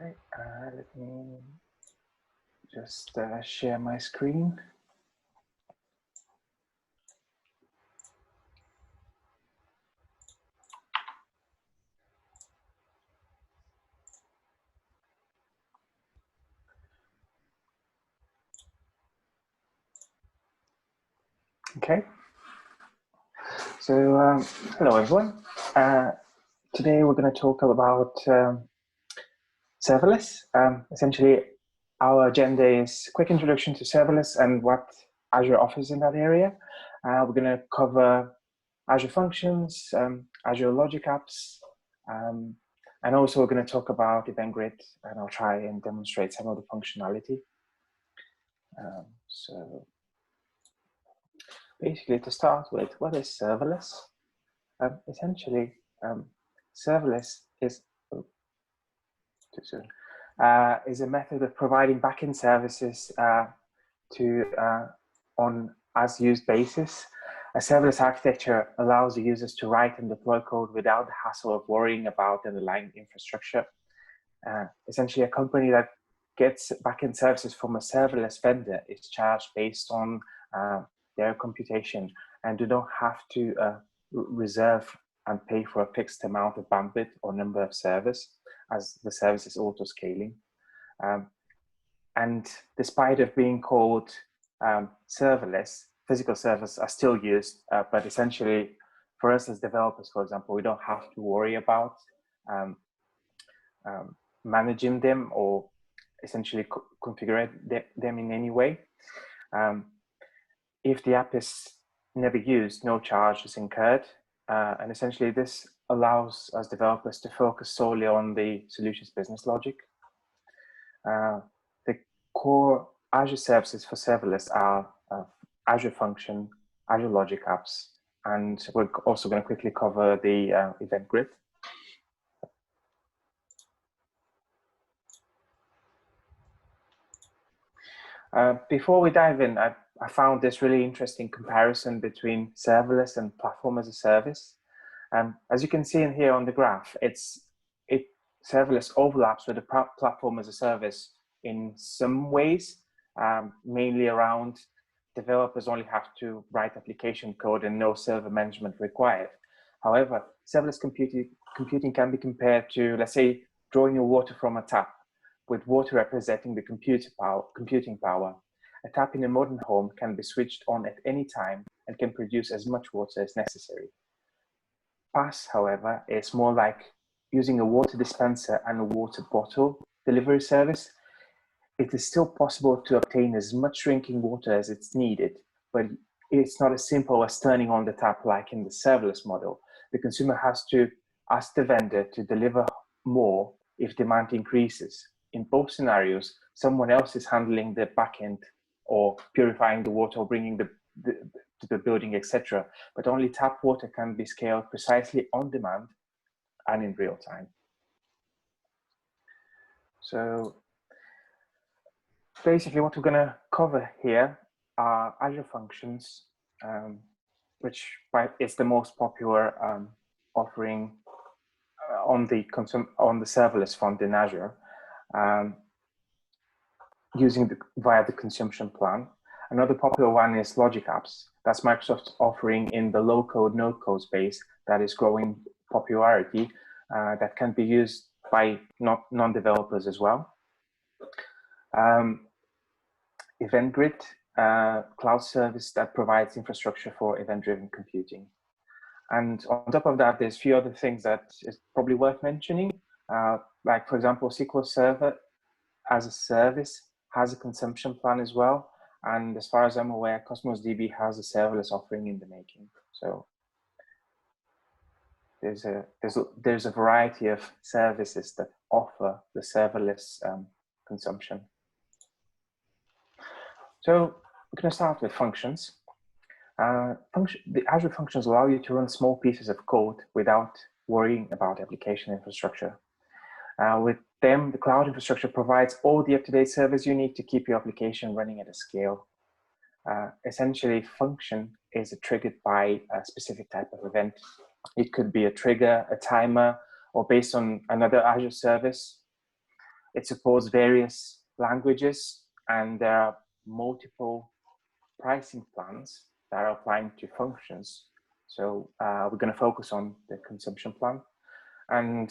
Okay, let me just share my screen. Okay, so hello everyone. Today we're going to talk about serverless. Essentially, our agenda is quick introduction to serverless and what Azure offers in that area. We're going to cover Azure functions, Azure logic apps, and also we're going to talk about Event Grid, and I'll try and demonstrate some of the functionality. So basically, to start with, what is serverless? Essentially, serverless is too soon. Is a method of providing backend services on as used basis. A serverless architecture allows the users to write and deploy code without the hassle of worrying about the underlying infrastructure. Essentially, a company that gets backend services from a serverless vendor is charged based on their computation and do not have to reserve and pay for a fixed amount of bandwidth or number of servers, as the service is auto-scaling. And despite of being called serverless, physical servers are still used, but essentially for us as developers, for example, we don't have to worry about managing them or essentially configure them in any way. If the app is never used, no charge is incurred. And essentially this allows us developers to focus solely on the solution's business logic. The core Azure services for serverless are Azure Function, Azure Logic Apps, and we're also going to quickly cover the Event Grid. Before we dive in, I found this really interesting comparison between serverless and platform as a service. As you can see in here on the graph, serverless overlaps with the platform as a service in some ways, mainly around developers only have to write application code and no server management required. However, serverless computing can be compared to, let's say, drawing your water from a tap, with water representing the computing power. A tap in a modern home can be switched on at any time and can produce as much water as necessary. PaaS, however, is more like using a water dispenser and a water bottle delivery service. It is still possible to obtain as much drinking water as it's needed, but it's not as simple as turning on the tap like in the serverless model. The consumer has to ask the vendor to deliver more if demand increases. In both scenarios, someone else is handling the backend or purifying the water or bringing to the building, etc. But only tap water can be scaled precisely on demand and in real time. So basically what we're going to cover here are Azure functions, which is the most popular offering on the serverless front in Azure, using via the consumption plan. Another popular one is Logic Apps. That's Microsoft's offering in the low-code, no-code space that is growing popularity, that can be used by non-developers as well. Event Grid, cloud service that provides infrastructure for event-driven computing. And on top of that, there's a few other things that is probably worth mentioning. Like, for example, SQL Server as a service has a consumption plan as well. And as far as I'm aware, Cosmos DB has a serverless offering in the making. So there's a variety of services that offer the serverless consumption. So we're going to start with functions. The Azure functions allow you to run small pieces of code without worrying about application infrastructure. With them, the cloud infrastructure provides all the up-to-date servers you need to keep your application running at a scale. Essentially, function is triggered by a specific type of event. It could be a trigger, a timer, or based on another Azure service. It supports various languages, and there are multiple pricing plans that are applying to functions. So we're going to focus on the consumption plan. And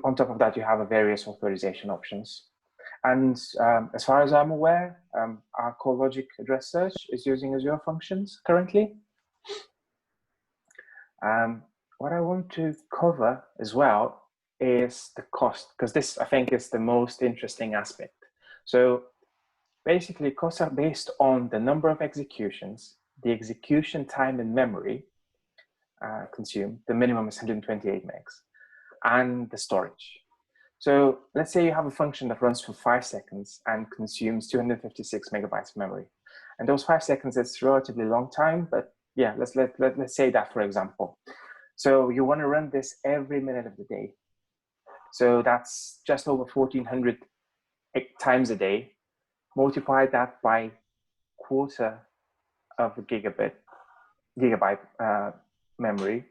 on top of that, you have various authorization options. And as far as I'm aware, our CoreLogic address search is using Azure functions currently. What I want to cover as well is the cost, because this, I think, is the most interesting aspect. So basically, costs are based on the number of executions, the execution time in memory consumed, the minimum is 128 megs, and the storage. So let's say you have a function that runs for 5 seconds and consumes 256 megabytes of memory. And those 5 seconds, it's a relatively long time, but yeah, let's say that, for example. So you want to run this every minute of the day. So that's just over 1,400 times a day. Multiply that by quarter of a gigabyte memory,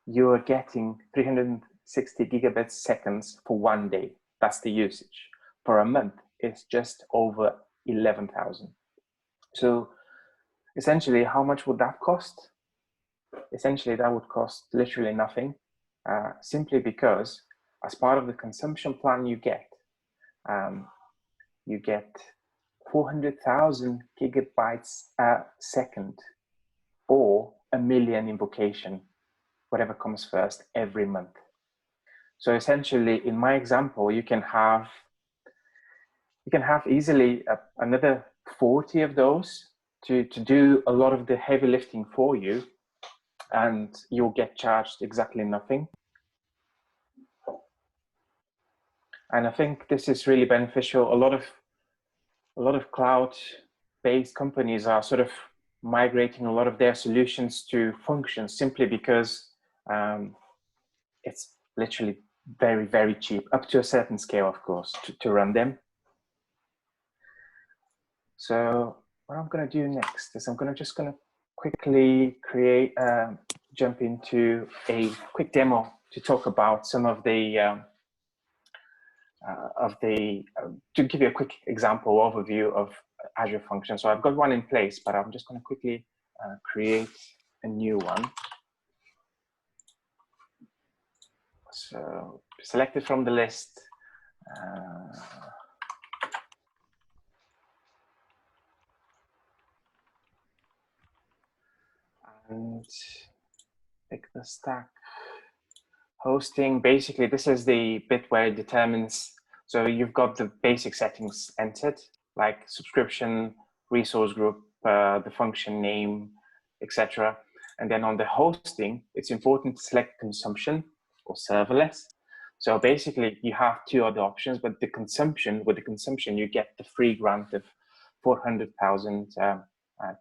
you're getting 360 gigabits seconds for 1 day. That's the usage. For a month, it's just over 11,000. So essentially, how much would that cost? Essentially, that would cost literally nothing, simply because as part of the consumption plan you get 400,000 gigabytes a second, or a million invocation, whatever comes first, every month. So essentially, in my example, you can have easily another 40 of those to do a lot of the heavy lifting for you, and you'll get charged exactly nothing. And I think this is really beneficial. A lot of cloud-based companies are sort of migrating a lot of their solutions to functions, simply because it's literally very, very cheap, up to a certain scale, of course, to run them. So what I'm going to do next is I'm just going to quickly jump into a quick demo to talk about some of the to give you a quick example overview of Azure functions. So I've got one in place, but I'm just going to quickly create a new one. So select it from the list. And pick the stack. Hosting, basically, this is the bit where it determines, so you've got the basic settings entered, like subscription, resource group, the function name, etc. And then on the hosting, it's important to select consumption or serverless. So basically, you have two other options, but with the consumption, you get the free grant of 400,000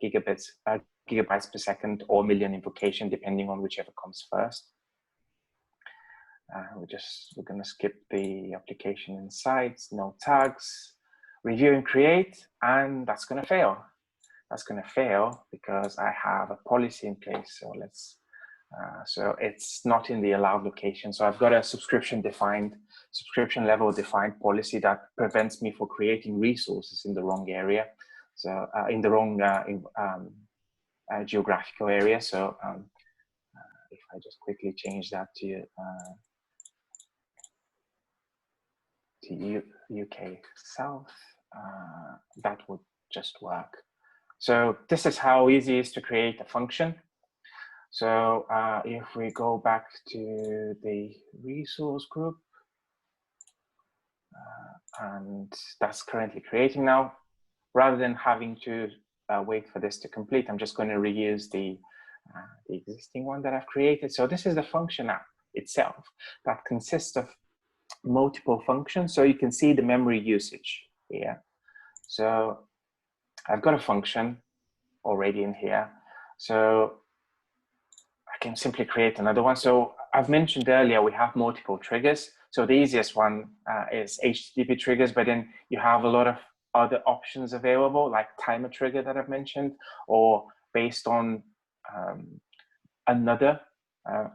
gigabytes per second, or million invocation, depending on whichever comes first. We're going to skip the application insights, no tags, review and create, and that's going to fail. That's going to fail because I have a policy in place. So so it's not in the allowed location. So I've got a subscription level defined policy that prevents me from creating resources in the wrong area. So in the wrong geographical area. So if I just quickly change that to UK South, that would just work. So this is how easy it is to create a function. So if we go back to the resource group, and that's currently creating now, rather than having to wait for this to complete, I'm just going to reuse the existing one that I've created. So this is the function app itself that consists of multiple functions. So you can see the memory usage here. So I've got a function already in here. So I can simply create another one. So I've mentioned earlier, we have multiple triggers. So the easiest one is HTTP triggers, but then you have a lot of other options available, like timer trigger that I've mentioned, or based on another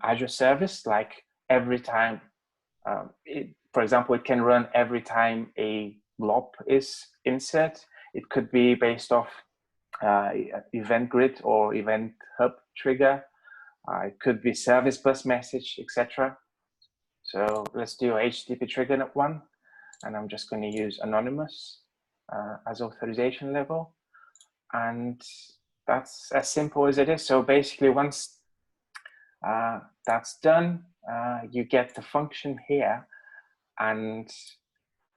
Azure service, like every time for example, it can run every time a blob is insert. It could be based off event grid or event hub trigger. It could be service bus message, etc. So let's do a HTTP trigger one, and I'm just going to use anonymous as authorization level, and that's as simple as it is. So basically, once that's done, you get the function here, and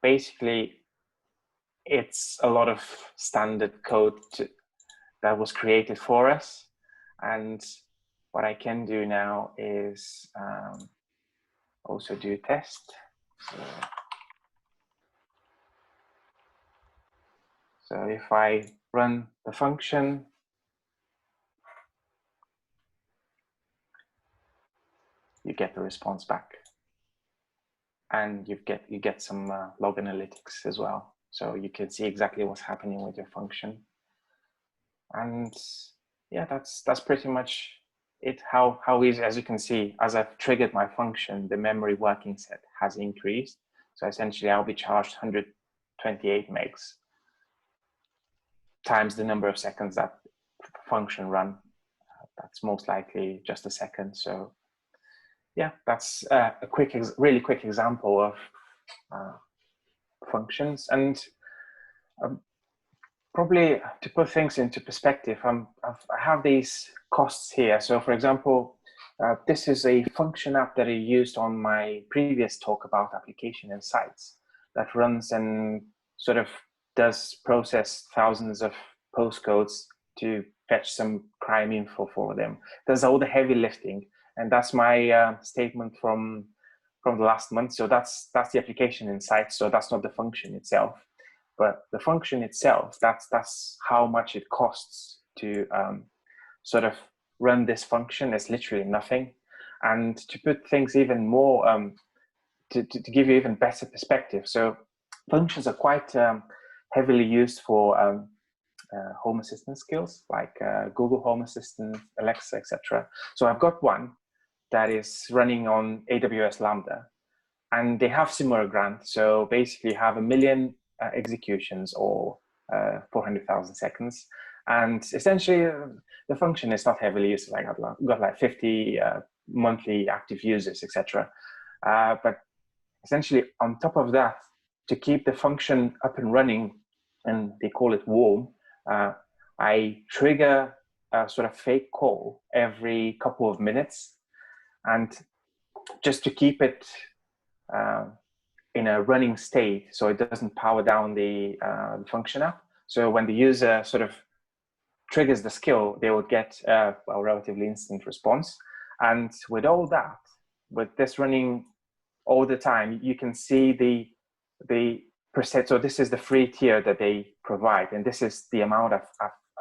basically it's a lot of standard code that was created for us. And what I can do now is also do a test. So if I run the function, you get the response back, and you get some log analytics as well. So you can see exactly what's happening with your function. And yeah, that's pretty much it. How easy, as you can see, as I've triggered my function, the memory working set has increased. So essentially, I'll be charged 128 megs times the number of seconds that function run. That's most likely just a second. So yeah, that's a really quick example of functions. And probably to put things into perspective, I have these costs here. So for example, this is a function app that I used on my previous talk about application and sites that runs and sort of does process thousands of postcodes to fetch some crime info for them. Does all the heavy lifting. And that's my statement from the last month. So that's the application in sites. So that's not the function itself. But the function itself, that's how much it costs to sort of run this function. Is literally nothing. And to put things even more, to give you even better perspective, so functions are quite heavily used for Home Assistant skills, like Google Home Assistant, Alexa, etc. So I've got one that is running on AWS Lambda, and they have similar grants. So basically you have 1 million executions or 400,000 seconds. And essentially the function is not heavily used. Like I've got like 50 monthly active users, etc. But essentially on top of that, to keep the function up and running, and they call it warm, I trigger a sort of fake call every couple of minutes. And just to keep it in a running state, so it doesn't power down the function app. So when the user sort of triggers the skill, they will get a relatively instant response. And with all that, with this running all the time, you can see the percent. So this is the free tier that they provide, and this is the amount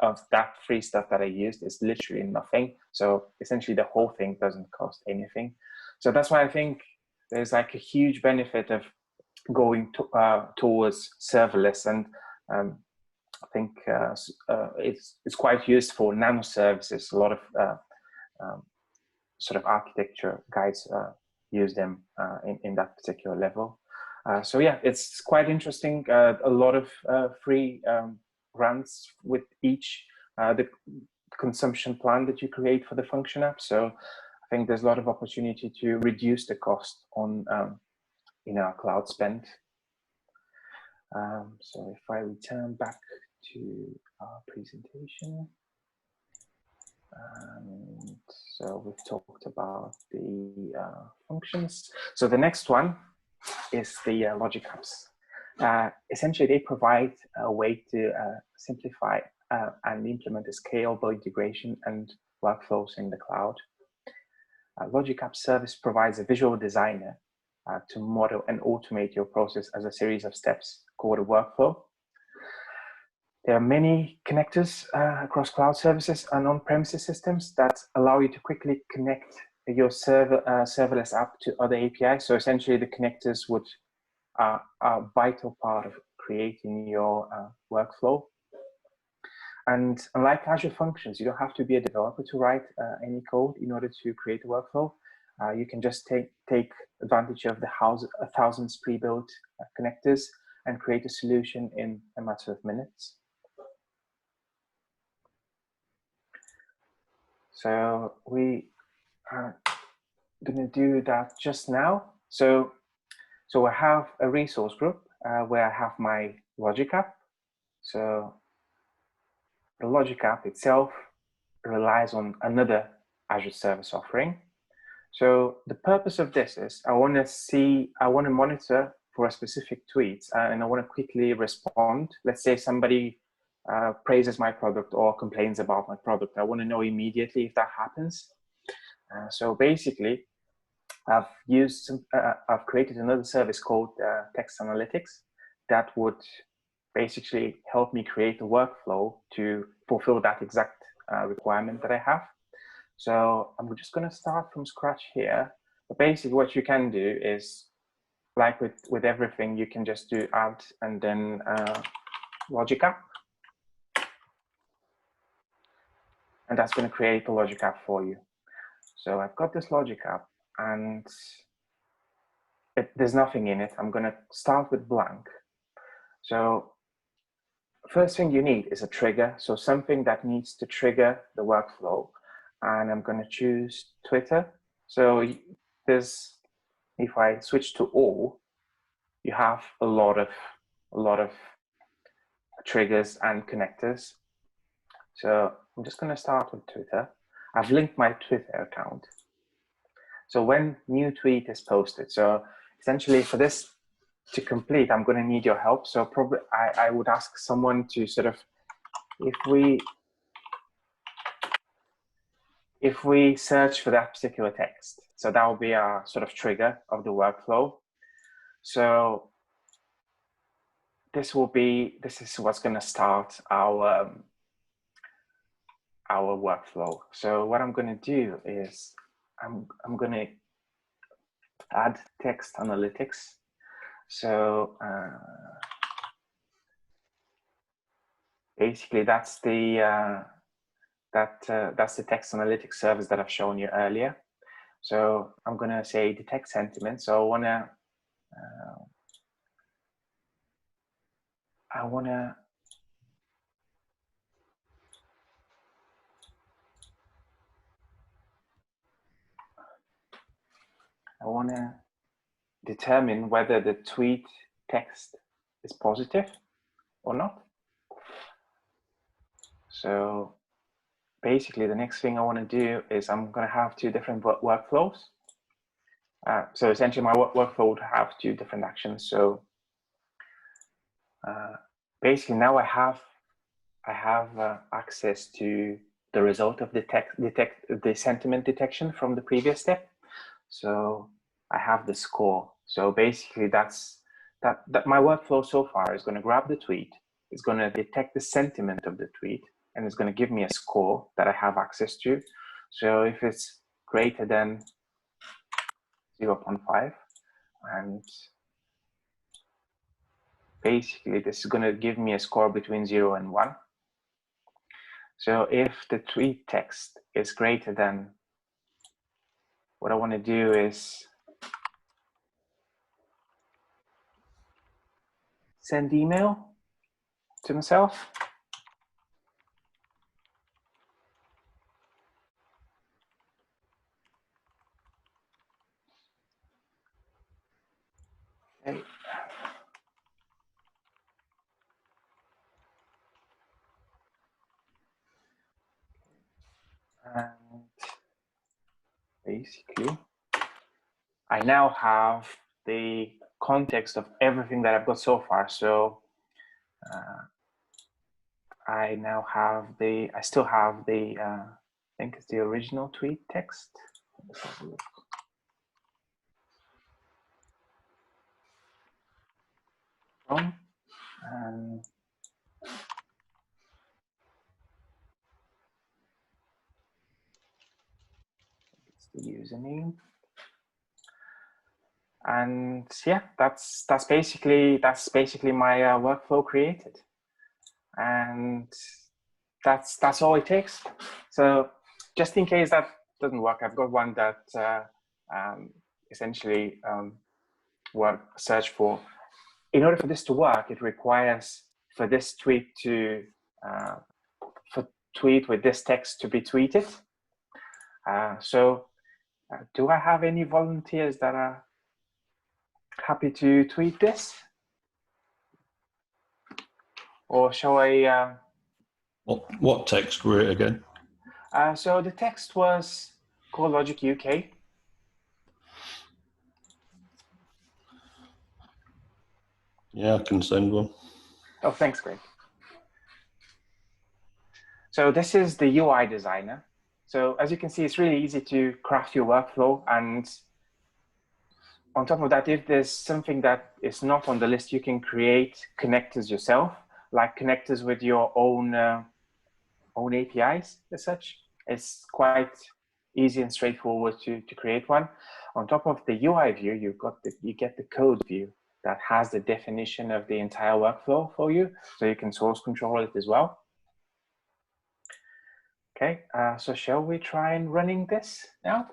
of that free stuff that I used. Is literally nothing. So essentially the whole thing doesn't cost anything. So that's why I think there's like a huge benefit of going towards serverless. And I think it's quite used for nano services. A lot of sort of architecture guys use them in that particular level. So yeah, it's quite interesting. A lot of free grants with each the consumption plan that you create for the function app. So I think there's a lot of opportunity to reduce the cost on in our cloud spend. So if I return back to our presentation, so we've talked about the functions. So the next one is the logic apps. Essentially, they provide a way to simplify and implement a scalable integration and workflows in the cloud. Logic App Service provides a visual designer to model and automate your process as a series of steps called a workflow. There are many connectors across cloud services and on-premises systems that allow you to quickly connect your serverless app to other APIs. So essentially, the connectors would are a vital part of creating your workflow. And unlike Azure Functions, you don't have to be a developer to write any code in order to create a workflow. You can just take advantage of the 1,000 pre-built connectors and create a solution in a matter of minutes. So we are going to do that just now. So I have a resource group where I have my logic app. So the logic app itself relies on another Azure service offering. So the purpose of this is I want to monitor for a specific tweet and I want to quickly respond. Let's say somebody praises my product or complains about my product. I want to know immediately if that happens. So basically, I've created another service called Text Analytics that would basically help me create a workflow to fulfill that exact requirement that I have. So I'm just going to start from scratch here. But basically what you can do is, like with everything, you can just do add and then logic app. And that's going to create a logic app for you. So I've got this logic app and there's nothing in it. I'm going to start with blank. So first thing you need is a trigger. So something that needs to trigger the workflow. And I'm going to choose Twitter. So there's, if I switch to all, you have a lot of triggers and connectors. So I'm just going to start with Twitter. I've linked my Twitter account. So when new tweet is posted, so essentially for this to complete, I'm going to need your help. So probably I would ask someone to sort of, if we search for that particular text, so that will be our sort of trigger of the workflow. So this is what's going to start our workflow. So what I'm going to do is I'm going to add text analytics. So basically that's the text analytics service that I've shown you earlier. So I'm going to say detect sentiment. So I want to determine whether the tweet text is positive or not. So basically the next thing I want to do is I'm going to have two different workflows. So essentially my workflow would have two different actions. So basically now I have access to the result of the sentiment detection from the previous step. So I have the score. So basically that's my workflow so far is going to grab the tweet, it's going to detect the sentiment of the tweet, and it's going to give me a score that I have access to. So if it's greater than 0.5, and basically this is going to give me a score between 0 and 1. So if the tweet text is greater than, what I want to do is send email to myself. Okay. And basically, I now have the context of everything that I've got so far. So I still have the, I think it's the original tweet text. Let's have a look. And it's the username. And yeah, that's basically my workflow created, and that's all it takes. So just in case that doesn't work, I've got one that essentially search for. In order for this to work, it requires for this tweet to for tweet with this text to be tweeted. Do I have any volunteers that are happy to tweet this? Or shall I? What text were it again? So the text was Core Logic UK. Yeah, I can send one. Oh, thanks, Greg. So this is the UI designer. So as you can see, it's really easy to craft your workflow. And on top of that, if there's something that is not on the list, you can create connectors yourself, like connectors with your own APIs as such. It's quite easy and straightforward to create one. On top of the UI view, you get the code view that has the definition of the entire workflow for you, so you can source control it as well. Okay, so shall we try and running this now?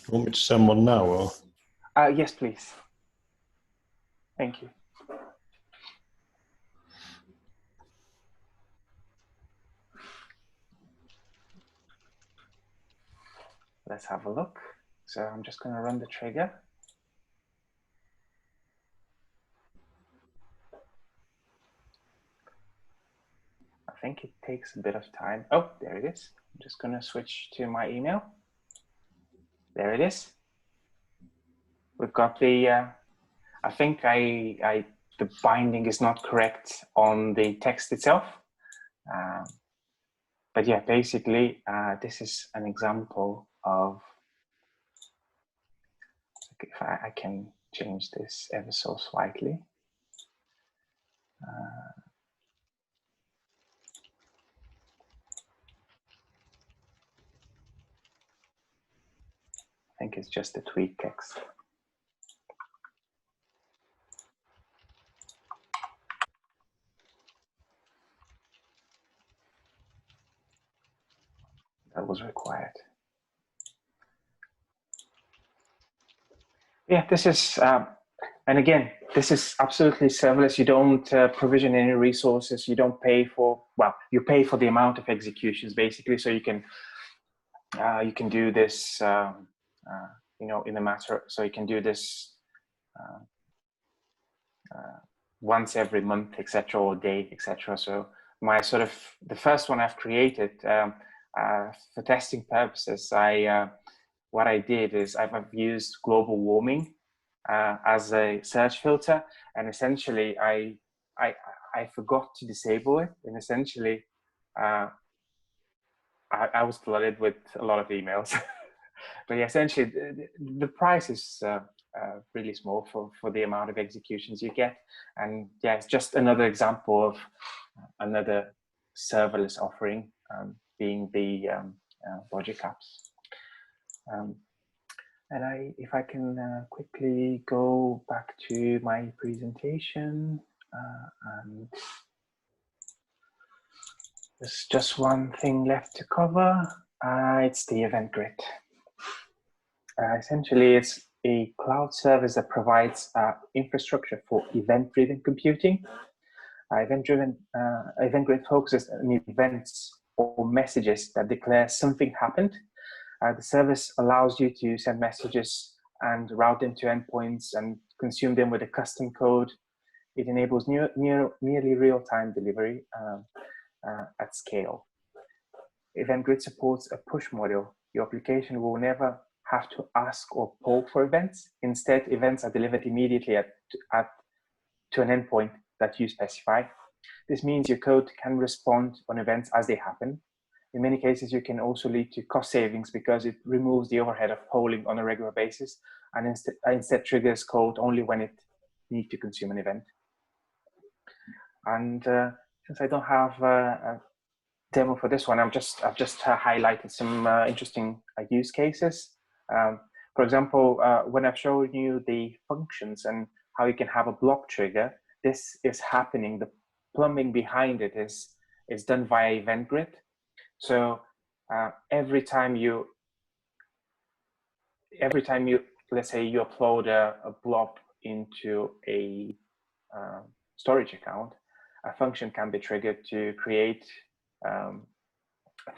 You want me to send one now, or? Yes, please. Thank you. Let's have a look. So I'm just going to run the trigger. I think it takes a bit of time. Oh, there it is. I'm just going to switch to my email. There it is. We've got the, I think the binding is not correct on the text itself. But yeah, basically, this is an example of, if I can change this ever so slightly. I think it's just the tweet text. That was required. Yeah, this is, and again, this is absolutely serverless. You don't provision any resources. You don't pay for, well, you pay for the amount of executions basically. So you can do this, you know, in a matter. So you can do this once every month, etc., or day, etc. So my sort of the first one I've created for testing purposes, what I did is I've used global warming as a search filter, and essentially I forgot to disable it, and essentially I was flooded with a lot of emails. But yeah, essentially the price is really small for the amount of executions you get, and yeah, it's just another example of another serverless offering, being the logic apps. And if I can quickly go back to my presentation, and there's just one thing left to cover. It's the event grid. Essentially, it's a cloud service that provides infrastructure for event-driven computing. Event grid focuses on events or messages that declare something happened. The service allows you to send messages and route them to endpoints and consume them with a custom code. It enables nearly real-time delivery at scale. Event grid supports a push model. Your application will never have to ask or poll for events. Instead, events are delivered immediately to an endpoint that you specify. This means your code can respond on events as they happen. In many cases, you can also lead to cost savings because it removes the overhead of polling on a regular basis and instead triggers code only when it needs to consume an event. And since I don't have demo for this one, I've just highlighted some interesting use cases. For example, when I've shown you the functions and how you can have a block trigger, this is happening. The plumbing behind it is done via Event Grid. So every time you, let's say you upload a blob into a storage account, a function can be triggered to create a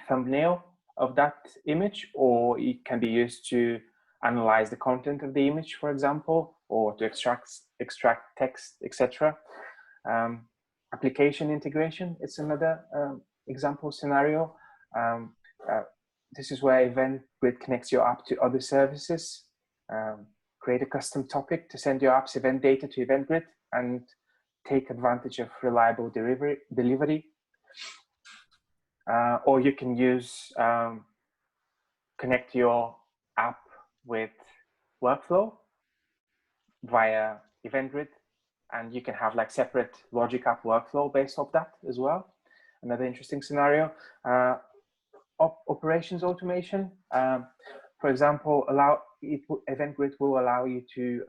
thumbnail of that image, or it can be used to analyze the content of the image, for example, or to extract text, etc. Application integration is another example scenario. This is where Event Grid connects your app to other services. Create a custom topic to send your app's event data to Event Grid and take advantage of reliable delivery. Or you can use connect your app with workflow via Event Grid, and you can have like separate logic app workflow based off that as well. Another interesting scenario. Operations automation. For example, Event Grid will allow you to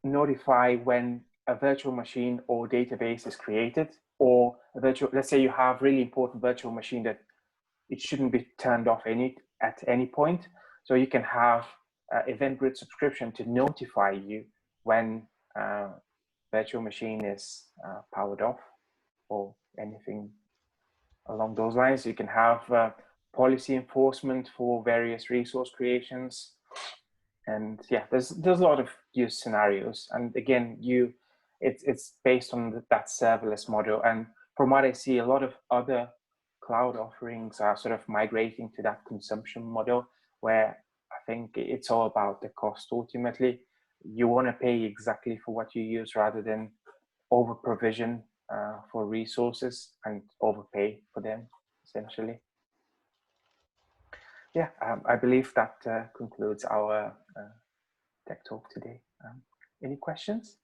notify when a virtual machine or database is created, or let's say you have really important virtual machine that it shouldn't be turned off at any point. So you can have Event Grid subscription to notify you when virtual machine is powered off or anything along those lines. You can have policy enforcement for various resource creations. And yeah, there's a lot of use scenarios. And again, it's based on that serverless model. And from what I see, a lot of other cloud offerings are sort of migrating to that consumption model, where I think it's all about the cost. Ultimately, you want to pay exactly for what you use rather than over provision for resources and overpay for them, essentially. Yeah, I believe that concludes our tech talk today. Any questions?